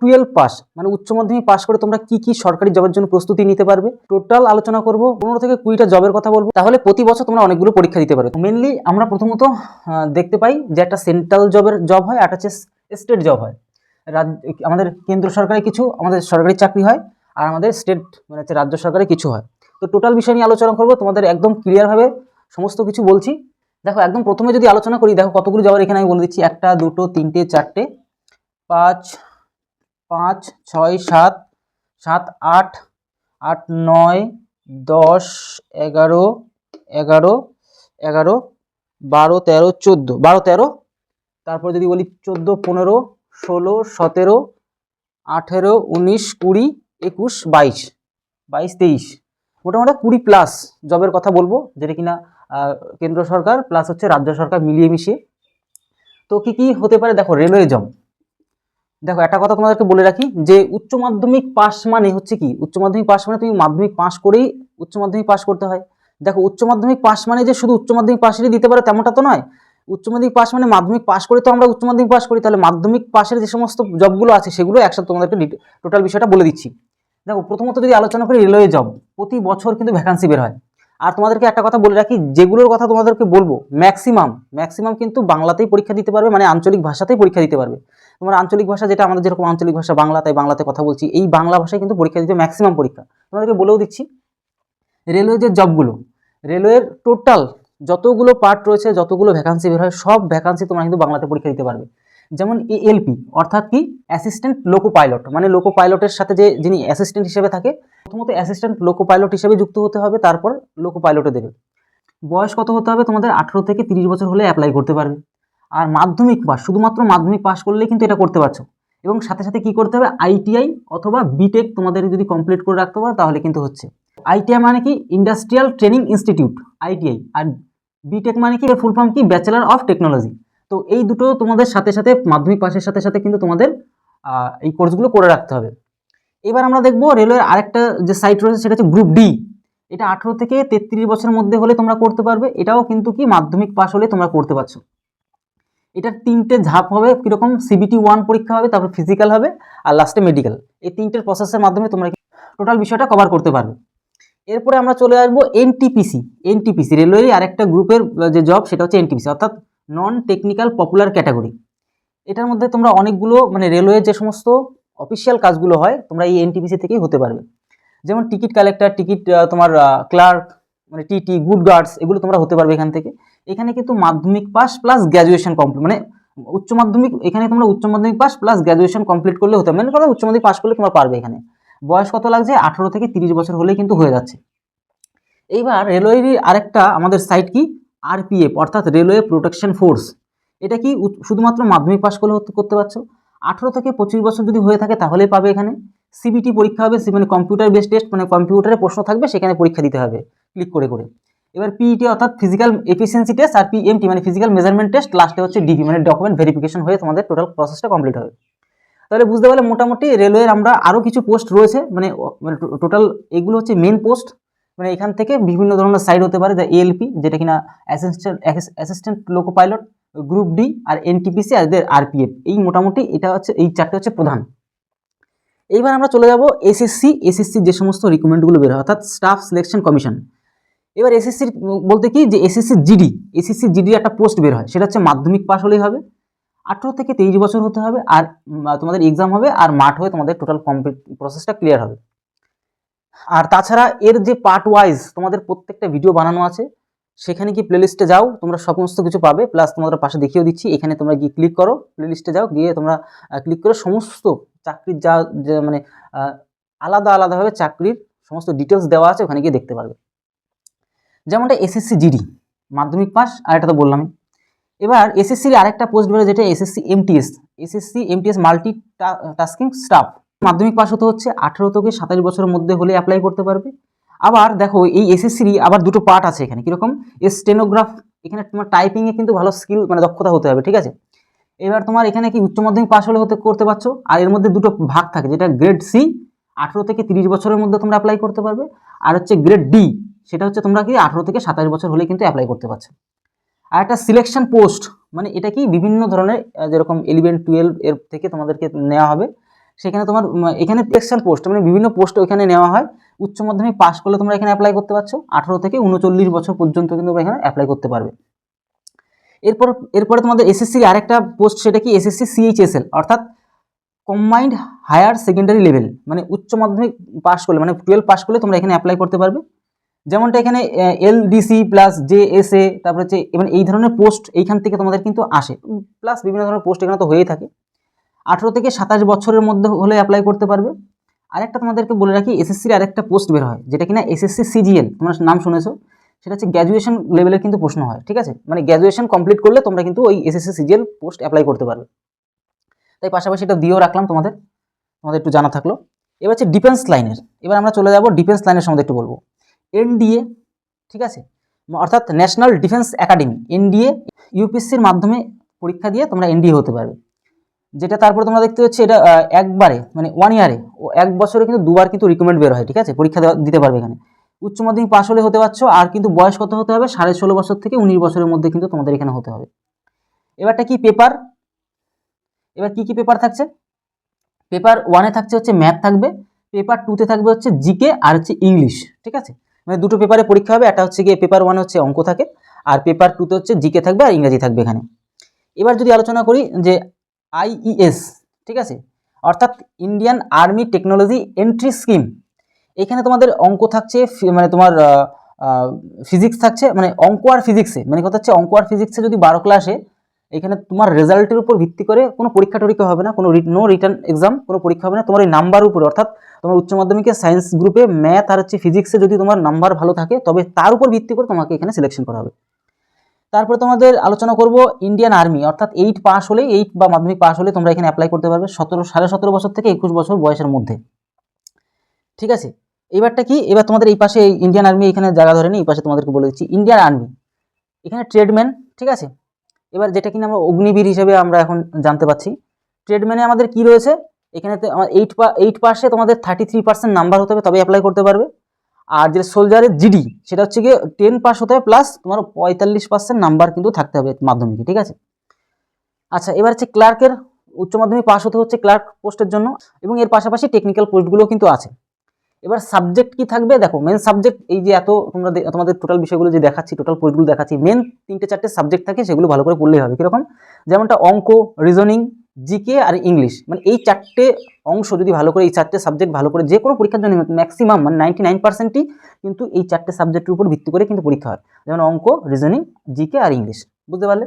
12 pass মানে উচ্চ মাধ্যমিক পাস করে তোমরা কি কি সরকারি জবের জন্য প্রস্তুতি নিতে পারবে, টোটাল আলোচনা করব। 15 থেকে 20টা জবের কথা বলবো, তাহলে প্রতি বছর তোমরা অনেকগুলো পরীক্ষা দিতে পারবে। মেনলি আমরা প্রথমত দেখতে পাই যে একটা সেন্ট্রাল জব হয়, আর হচ্ছে স্টেট জব হয়। আমাদের কেন্দ্র সরকারি কিছু আমাদের সরকারি চাকরি হয়, আর আমাদের স্টেট মানে হচ্ছে রাজ্য সরকারি কিছু হয়। তো টোটাল বিষয় নিয়ে আলোচনা করবো, তোমাদের একদম ক্লিয়ারভাবে সমস্ত কিছু বলছি। দেখো একদম প্রথমে যদি আলোচনা করি, দেখো কতগুলো জবের এখানে আমি বলে দিচ্ছি, 1 2 3 4 5 5 6 7 7 8 8 9 10 11 11 11 12 13 14 12 13, তারপর যদি বলি 14 15 16 17 18 19 20 21 22 22 23, মোটামুটি 20 প্লাস জবের কথা বলবো, যেটা কিনা কেন্দ্র সরকার প্লাস হচ্ছে রাজ্য সরকার মিলিয়ে মিশিয়ে। তো কি কি হতে পারে, দেখো রেলওয়ে জব। দেখো একটা কথা তোমাদেরকে বলে রাখি যে উচ্চ মাধ্যমিক পাস মানে হচ্ছে কি, উচ্চ মাধ্যমিক পাস মানে তুমি মাধ্যমিক পাস করেই উচ্চ মাধ্যমিক পাস করতে হয়। দেখো উচ্চ মাধ্যমিক পাস মানে যে শুধু উচ্চ মাধ্যমিক পাশেরই দিতে পারো তেমনটা তো নয়। উচ্চ মাধ্যমিক পাস মানে মাধ্যমিক পাস করে তো আমরা উচ্চ মাধ্যমিক পাস করি, তাহলে মাধ্যমিক পাশের যে সমস্ত জবগুলো আছে সেগুলো একসাথে তোমাদেরকে টোটাল বিষয়টা বলে দিচ্ছি। দেখো প্রথমত যদি আলোচনা করি রেলওয়ে জব, প্রতি বছর কিন্তু ভ্যাকান্সি বের হয়। আর তোমাদেরকে একটা কথা বলে রাখি, যেগুলোর কথা তোমাদেরকে বলবো ম্যাক্সিমাম কিন্তু বাংলাতেই পরীক্ষা দিতে পারবে, মানে আঞ্চলিক ভাষাতেই পরীক্ষা দিতে পারবে। তোমার আঞ্চলিক ভাষা যেটা আমাদের যেরকম আঞ্চলিক ভাষা বাংলা, তাই বাংলাতে কথা বলছি, এই বাংলা ভাষায় কিন্তু পরীক্ষা দিতে ম্যাক্সিমাম পরীক্ষা। তোমাদেরকে বলেও দিচ্ছি রেলওয়ে যে জবগুলো, রেলওয়ের টোটাল যতগুলো পার্ট রয়েছে, যতগুলো ভ্যাকান্সি বের হয়, সব ভ্যাকান্সি তোমরা কিন্তু বাংলাতে পরীক্ষা দিতে পারবে। যেমন এএলপি অর্থাৎ কি অ্যাসিস্ট্যান্ট লোকো পাইলট, মানে লোকো পাইলটের সাথে যে যিনি অ্যাসিস্ট্যান্ট হিসেবে থাকে, প্রথমত অ্যাসিস্ট্যান্ট লোকো পাইলট হিসেবে যুক্ত হতে হবে, তারপর লোকো পাইলটে দেবে। বয়স কত হতে হবে তোমাদের, 18 থেকে 30 বছর হলে অ্যাপ্লাই করতে পারবে। আর মাধ্যমিক পাস, শুধুমাত্র মাধ্যমিক পাস করলেই কিন্তু এটা করতে পারছো। এবং সাথে সাথে কি করতে হবে, আইটিআই অথবা বিটেক তোমাদের যদি কমপ্লিট করে রাখতে পারো তাহলে কিন্তু হচ্ছে। আইটিআই মানে কি ইন্ডাস্ট্রিয়াল ট্রেনিং ইনস্টিটিউট আইটিআই, আর বিটেক মানে কি ফুল ফর্ম কি ব্যাচেলার অফ টেকনোলজি। তো এই দুটো তোমাদের সাথে সাথে মাধ্যমিক পাসের সাথে সাথে কিন্তু তোমাদের এই কোর্সগুলো করে রাখতে হবে। এবার আমরা দেখবো রেলওয়ের আরেকটা যে সাইট রয়েছে সেটা হচ্ছে গ্রুপ ডি। এটা 18 থেকে 33 বছরের মধ্যে হলে তোমরা করতে পারবে, এটাও কিন্তু কি মাধ্যমিক পাস হলে তোমরা করতে পারছো। এটার 3টে ধাপ হবে, কিরকম সিবিটি 1 পরীক্ষা হবে, তারপর ফিজিক্যাল হবে, আর লাস্টে মেডিকেল। এই 3টের প্রসেসের মাধ্যমে তোমরা টোটাল বিষয়টা কভার করতে পারবে। এরপরে আমরা চলে আসবো এনটিপিসি রেলওয়ের আরেকটা গ্রুপের যে জব, সেটা হচ্ছে এনটিপিসি অর্থাৎ নন টেকনিক্যাল পপুলার ক্যাটাগরি। এটার মধ্যে তোমরা অনেকগুলো মানে রেলওয়ের যে সমস্ত অফিসিয়াল কাজগুলো হয় তোমরা এই এনটিপিসি থেকেই হতে পারবে। যেমন টিকিট কালেক্টর, টিকিট তোমার ক্লার্ক, মানে টিটি, গুড গার্ডস, এগুলো তোমরা হতে পারবে এখান থেকে। এখানে কিন্তু মাধ্যমিক পাস প্লাস গ্র্যাজুয়েশন কমপ্লিট, মানে উচ্চ মাধ্যমিক, এখানে তোমরা উচ্চ মাধ্যমিক পাস প্লাস গ্র্যাজুয়েশন কমপ্লিট করলে হতে, মানে তোমরা উচ্চ মাধ্যমিক পাস করলে তোমরা পারবে। এখানে বয়স কত লাগছে, 18 থেকে 30 বছর হলেই কিন্তু হয়ে যাচ্ছে। এইবার রেলওয়ের আরেকটা আমাদের সাইট কি আরপিএফ অর্থাৎ রেলওয়ে প্রোটেকশন ফোর্স। এটা কি শুধুমাত্র মাধ্যমিক পাস করলে করতে পারছো। 18 থেকে 25 বছর যদি হয়ে থাকে তাহলেই পাবে। এখানে সিবিটি পরীক্ষা হবে, মানে কম্পিউটার বেস টেস্ট, মানে কম্পিউটারে প্রশ্ন থাকবে, সেখানে পরীক্ষা দিতে হবে ক্লিক করে করে। এবার পিইটি অর্থাৎ ফিজিক্যাল এফিসিয়েন্সি টেস্ট, আর পিএমটি মানে ফিজিক্যাল মেজারমেন্ট টেস্ট, লাস্টে হচ্ছে ডিভি মানে ডকুমেন্ট ভেরিফিকেশন হয়ে তোমাদের টোটাল প্রসেসটা কমপ্লিট হবে। তাহলে বুঝতে পারলে মোটামুটি রেলওয়ের আমরা আরও কিছু পোস্ট রয়েছে, মানে টোটাল এগুলো হচ্ছে মেন পোস্ট। মানে এখান থেকে বিভিন্ন ধরনের সাইড হতে পারে, যা এএলপি যেটা কিনা assistant loco pilot, group D, আর এনটিপিসি আর আরপিএফ। এই মোটামুটি এটা হচ্ছে, এই 4টে হচ্ছে প্রধান। এইবার আমরা চলে যাব এসএসসি যে সমস্ত রিক্রুটমেন্টগুলো বের হয় অর্থাৎ স্টাফ সিলেকশন কমিশন। এবার এসএসসি বলতে কি যে এসএসসি জিডি একটা পোস্ট বের হয়, সেটা হচ্ছে মাধ্যমিক পাস হলেই হবে, 18 থেকে 23 বছর হতে হবে, আর তোমাদের এক্সাম হবে, আর মাঠ হয়ে তোমাদের টোটাল কমপ্লিট প্রসেসটা ক্লিয়ার হবে। আর তাছাড়া এর যে পার্ট ওয়াইজ তোমাদের প্রত্যেকটা ভিডিও বানানো আছে, সেখানে কি প্লেলিস্টে যাও তোমরা সমস্ত কিছু পাবে, প্লাস তোমাদের পাশে দেখিয়েও দিচ্ছি, এখানে তোমরা গিয়ে ক্লিক করো, প্লেলিস্টে যাও, গিয়ে তোমরা ক্লিক করে সমস্ত চাকরির যা মানে আলাদাভাবে চাকরির সমস্ত ডিটেলস দেওয়া আছে ওখানে গিয়ে দেখতে পারবে। যেমনটা এসএসসি জিডি মাধ্যমিক পাস, আর এটা তো বললাম। এবার এসএসসির আরেকটা পোস্ট বেরোয় যেটা SSC MTS multi tasking staff. মাধ্যমিক পাস হতে হচ্ছে, 18 থেকে 27 বছরের মধ্যে হলে অ্যাপ্লাই করতে পারবে। আবার দেখো এই এসএসসিরই আবার দুটো পার্ট আছে এখানে, কীরকম স্টেনোগ্রাফ, এখানে তোমার টাইপিংয়ে কিন্তু ভালো স্কিল মানে দক্ষতা হতে হবে, ঠিক আছে। এবার তোমার এখানে কি উচ্চ মাধ্যমিক পাস হলে করতে পারছো, আর এর মধ্যে দুটো ভাগ থাকে, যেটা গ্রেড সি 18 থেকে 30 বছরের মধ্যে তোমরা অ্যাপ্লাই করতে পারবে, আর হচ্ছে গ্রেড ডি, সেটা হচ্ছে তোমরা কি 18 থেকে 27 বছর হলে কিন্তু অ্যাপ্লাই করতে পারছো। আর একটা সিলেকশন পোস্ট, মানে এটা কি বিভিন্ন ধরনের যেরকম 11, 12 এর থেকে তোমাদেরকে নেওয়া হবে, সেখানে তোমার এখানে সিলেকশন পোস্ট মানে বিভিন্ন পোস্ট ওইখানে নেওয়া হয়। উচ্চ মাধ্যমিক পাস করলে তোমরা এখানে অ্যাপ্লাই করতে পারছো। 18 থেকে 39 বছর পর্যন্ত কিন্তু তোমরা এখানে অ্যাপ্লাই করতে পারবে। এরপরে তোমাদের এসএসসির আরেকটা পোস্ট, সেটা কি এসএসসি সিএইচএসএল, অর্থাৎ কম্বাইন্ড হায়ার সেকেন্ডারি লেভেল, মানে উচ্চ মাধ্যমিক পাস করলে মানে 12 পাস করলে তোমরা এখানে অ্যাপ্লাই করতে পারবে। যেমনটা এখানে এলডিসি প্লাস জেএসএ, তারপরে হচ্ছে এবং এই ধরনের পোস্ট এইখান থেকে তোমাদের কিন্তু আসে, প্লাস বিভিন্ন ধরনের পোস্ট এখানে তো হয়েই থাকে। 18 থেকে 27 বছরের মধ্যে হলে অ্যাপ্লাই করতে পারবে। আরেকটা তোমাদেরকে বলে রাখি, এসএসসির আরেকটা পোস্ট বের হয় যেটা কিনা এসএসসি সিজিএল, তোমরা নাম শুনেছো, সেটা হচ্ছে গ্র্যাজুয়েশন লেভেলের কিন্তু প্রশ্ন হয়, ঠিক আছে, মানে গ্র্যাজুয়েশন কমপ্লিট করলে তোমরা কিন্তু ওই এসএসসি সিজিএল পোস্ট অ্যাপ্লাই করতে পারবে। তাই পাশাপাশি এটা দিয়েও রাখলাম তোমাদের একটু জানা থাকলো। এবার হচ্ছে ডিফেন্স লাইনের, এবার আমরা চলে যাব ডিফেন্স লাইনের সম্বন্ধে একটু বলবো। এনডিএ, ঠিক আছে, অর্থাৎ ন্যাশনাল ডিফেন্স একাডেমি, এনডিএ ইউপিএসসির মাধ্যমে পরীক্ষা দিয়ে তোমরা এনডিএ হতে পারবে। যেটা তারপর তোমরা দেখতে পাচ্ছি এটা একবারে মানে 1 ইয়ারে ও 1 বছরে কিন্তু 2বার কিন্তু রিকমেন্ড বের হয়, ঠিক আছে, পরীক্ষা দিতে পারবে এখানে। উচ্চ মাধ্যমিক পাস হলে হতে পারছো, আর কিন্তু বয়স কত হতে হবে, 16.5 বছর থেকে 19 বছরের মধ্যে কিন্তু তোমাদের এখানে হতে হবে। এবারটা কি পেপার, এবার কি পেপার থাকছে, পেপার 1-এ থাকছে হচ্ছে ম্যাথ থাকবে, পেপার 2-তে থাকবে হচ্ছে জিকে আর হচ্ছে ইংলিশ, ঠিক আছে, মানে দুটো পেপারে পরীক্ষা হবে। একটা হচ্ছে গিয়ে পেপার 1-এ হচ্ছে অঙ্ক থাকে, আর পেপার 2-তে হচ্ছে জিকে থাকবে আর ইংরেজি থাকবে এখানে। এবার যদি আলোচনা করি যে আইইএস, ঠিক আছে, অর্থাৎ Indian army technology entry scheme, এখানে তোমাদের অঙ্ক থাকছে, মানে তোমার ফিজিক্স থাকছে, মানে অঙ্ক আর ফিজিক্সে, মানে কথা হচ্ছে অঙ্ক আর ফিজিক্সে যদি 12 ক্লাসে এখানে তোমার রেজাল্টের উপর ভিত্তি করে কোনো পরীক্ষা টরীক্ষা হবে না, কোনো নো রিটার্ন এক্সাম, কোনো পরীক্ষা হবে না, তোমার এই নাম্বার উপরে, অর্থাৎ তোমার উচ্চ মাধ্যমিকের সায়েন্স গ্রুপে ম্যাথ আর হচ্ছে ফিজিক্সে যদি তোমার নাম্বার ভালো থাকে তবে তার উপর ভিত্তি করে তোমাকে এখানে সিলেকশন করা হবে। তারপরে তোমাদের আলোচনা করব ইন্ডিয়ান আর্মি, অর্থাৎ 8 পাস হলে, 8 বা মাধ্যমিক পাস হলে তোমরা এখানে অ্যাপ্লাই করতে পারবে 17.5 বছর থেকে 21 বছর বয়সের মধ্যে, ঠিক আছে। এবারটা কি, এবার তোমাদের এই পাশে ইন্ডিয়ান আর্মি এখানে জায়গা ধরে এই পাশে তোমাদেরকে বলে দিচ্ছি ইন্ডিয়ান আর্মি, এখানে ট্রেডম্যান, ঠিক আছে। এবার যেটা কিনা আমরা অগ্নিবীর হিসেবে আমরা এখন জানতে পাচ্ছি, ট্রেডম্যানে আমাদের কি রয়েছে, এখানে আমার 8 পাসে তোমাদের 33% নাম্বার হতে হবে তবে অ্যাপ্লাই করতে পারবে। আর যে সোলজারের জিডি সেটা হচ্ছে গিয়ে 10 পাস হতে হবে প্লাস তোমার 45% নাম্বার কিন্তু থাকতে হবে মাধ্যমিকে, ঠিক আছে। আচ্ছা, এবার হচ্ছে ক্লার্কের উচ্চ মাধ্যমিক পাস হতে হচ্ছে ক্লার্ক পোস্টের জন্য, এবং এর পাশাপাশি টেকনিক্যাল পোস্টগুলো কিন্তু আছে। এবার সাবজেক্ট কি থাকবে, দেখো মেন সাবজেক্ট এই যে এত তোমাদের টোটাল বিষয়গুলো যে দেখাচ্ছি, টোটাল পোস্টগুলো দেখাচ্ছি, মেন 3-4টে সাবজেক্ট থাকে, সেগুলো ভালো করে পড়লেই হবে। কীরকম, যেমনটা অঙ্ক, রিজনিং, জিকে আর ইংলিশ, মানে এই 4টে অংশ যদি ভালো করে, এই 4টে সাবজেক্ট ভালো করে যে কোনো পরীক্ষার জন্য ম্যাক্সিমাম মানে 99%ই কিন্তু এই 4টে সাবজেক্টের উপর ভিত্তি করে কিন্তু পরীক্ষা হয়, যেমন অঙ্ক, রিজনিং, জিকে আর ইংলিশ, বুঝতে পারলে।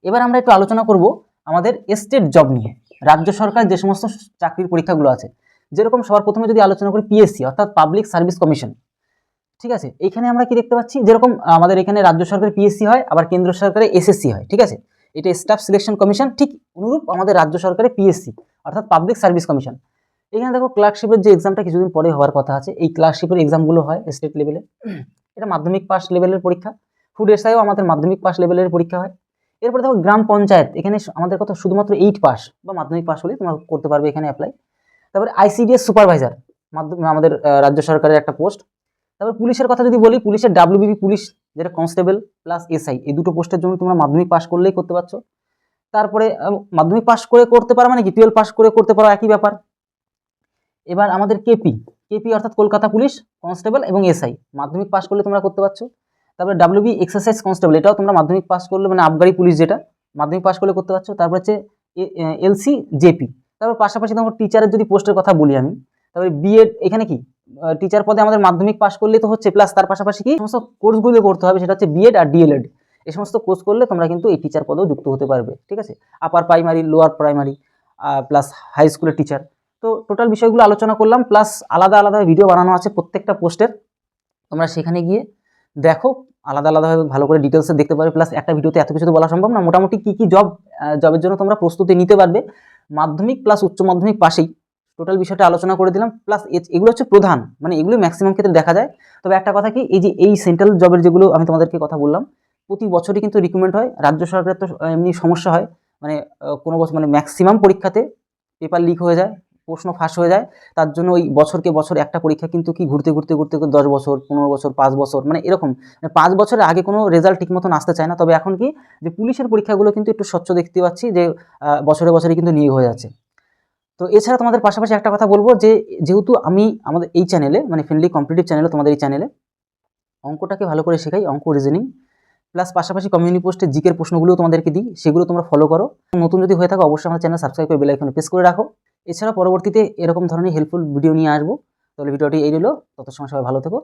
এবার আমরা একটু আলোচনা করব আমাদের স্টেট জব নিয়ে, রাজ্য সরকার যে সমস্ত চাকরির পরীক্ষাগুলো আছে, যেরকম সবার প্রথমে যদি আলোচনা করি পিএসসি অর্থাৎ পাবলিক সার্ভিস কমিশন, ঠিক আছে। এইখানে আমরা কি দেখতে পাচ্ছি, যেরকম আমাদের এখানে রাজ্য সরকারের পিএসসি হয়, আবার কেন্দ্র সরকারের এসএসসি হয়, ঠিক আছে, এটা স্টাফ সিলেকশন কমিশন, ঠিক অনুরূপ আমাদের রাজ্য সরকারের পিএসসি অর্থাৎ পাবলিক সার্ভিস কমিশন। এখানে দেখো ক্লার্কশিপের যে এক্সামটা কিছুদিন পরে হওয়ার কথা আছে, এই ক্লার্কশিপের এক্সামগুলো হয় স্টেট লেভেলে, এটা মাধ্যমিক পাস লেভেলের পরীক্ষা। ফুড এসআইও আমাদের মাধ্যমিক পাস লেভেলের পরীক্ষা হয়। এরপরে দেখো গ্রাম পঞ্চায়েত, এখানে আমাদের কথা শুধুমাত্র 8 পাস বা মাধ্যমিক পাস হলে তোমরা করতে পারবে এখানে অ্যাপ্লাই। তারপরে আইসিডিএস সুপারভাইজার আমাদের রাজ্য সরকারের একটা পোস্ট। তারপর পুলিশের কথা যদি বলি, পুলিশের ডাব্লিউবিপি পুলিশ যেটা কনস্টেবল প্লাস এসআই, এই দুটো পোস্টের জন্য তোমরা মাধ্যমিক পাস করলেই করতে পারছো। তারপরে মাধ্যমিক পাস করে করতে পারো মানে কি 12 পাস করে করতে পারো, একই ব্যাপার। এবার আমাদের কেপি অর্থাৎ কলকাতা পুলিশ কনস্টেবল এবং এসআই, মাধ্যমিক পাস করলে তোমরা করতে পারছো। তারপরে ডাব্লিউবি এক্সারসাইজ কনস্টেবল, এটাও তোমরা মাধ্যমিক পাস করলে মানে আবগারি পুলিশ যেটা মাধ্যমিক পাস করলে করতে পারছো। তারপর হচ্ছে এলসি জেপি। তারপর পাশাপাশি তোমার টিচারের যদি পোস্টের কথা বলি আমি, তারপরে বিএড, এখানে কি টিচার পদে আমাদের মাধ্যমিক পাস করলেই তো হচ্ছে, প্লাস তার পাশাপাশি কি সমস্ত কোর্সগুলো করতে হবে, সেটা হচ্ছে বিএড আর ডিএলএড, এই সমস্ত কোর্স করলে তোমরা কিন্তু এই টিচার পদেও যুক্ত হতে পারবে, ঠিক আছে, upper primary, lower primary plus high স্কুলের টিচার। তো টোটাল বিষয়গুলো আলোচনা করলাম, প্লাস আলাদা আলাদা ভিডিও বানানো আছে প্রত্যেকটা পোস্টের, তোমরা সেখানে গিয়ে দেখো আলাদা আলাদাভাবে ভালো করে ডিটেলসে দেখতে পারবে। প্লাস একটা ভিডিওতে এত কিছু তো বলা সম্ভব না, মোটামুটি কী কী জবের জন্য তোমরা প্রস্তুতি নিতে পারবে মাধ্যমিক প্লাস উচ্চ মাধ্যমিক পাশেই টোটাল বিষয়টা আলোচনা করে দিলাম। প্লাস এগুলো হচ্ছে প্রধান, মানে এগুলো ম্যাক্সিমাম ক্ষেত্রে দেখা যায়। তবে একটা কথা কি, এই যে এই সেন্ট্রাল জবের যেগুলো আমি তোমাদেরকে কথা বললাম, প্রতি বছরই কিন্তু রিক্রুটমেন্ট হয়। রাজ্য সরকারের তো এমনি সমস্যা হয়, মানে কোনো বছর মানে ম্যাক্সিমাম পরীক্ষাতে পেপার লিক হয়ে যায়, প্রশ্ন ফাঁস হয়ে যায়, তার জন্য ওই বছরকে বছর একটা পরীক্ষা কিন্তু কি ঘুরতে ঘুরতে 10 বছর, 15 বছর, 5 বছর, মানে এরকম 5 বছরের আগে কোনো রেজাল্ট ঠিক মতন আসতে চায় না। তবে এখন কি যে পুলিশের পরীক্ষাগুলো কিন্তু একটু স্বচ্ছ দেখতে পাচ্ছি যে বছরে বছরে কিন্তু নিয়োগ হয়ে যাচ্ছে। তো এছাড়া তোমাদের পাশাপাশি একটা কথা বলবো যে যেহেতু আমি আমাদের এই চ্যানেলে মানে ফ্রেন্ডলি কম্পিটিটিভ চ্যানেলে তোমাদের এই চ্যানেলে অঙ্কটাকে ভালো করে শেখাই, অঙ্ক রিজনিং প্লাস পাশাপাশি কমিউনিটি পোস্টে জিকের প্রশ্নগুলোও তোমাদেরকে দিই, সেগুলো তোমরা ফলো করো। নতুন যদি হয়ে থাকো অবশ্যই আমার চ্যানেল সাবস্ক্রাইব করে বেল আইকনে প্রেস করে রাখো। এছাড়া পরবর্তীতে এরকম ধরনের হেল্পফুল ভিডিও নিয়ে আসবো। তাহলে ভিডিওটি এই রইলো, তত সময় সবাই ভালো থেকো।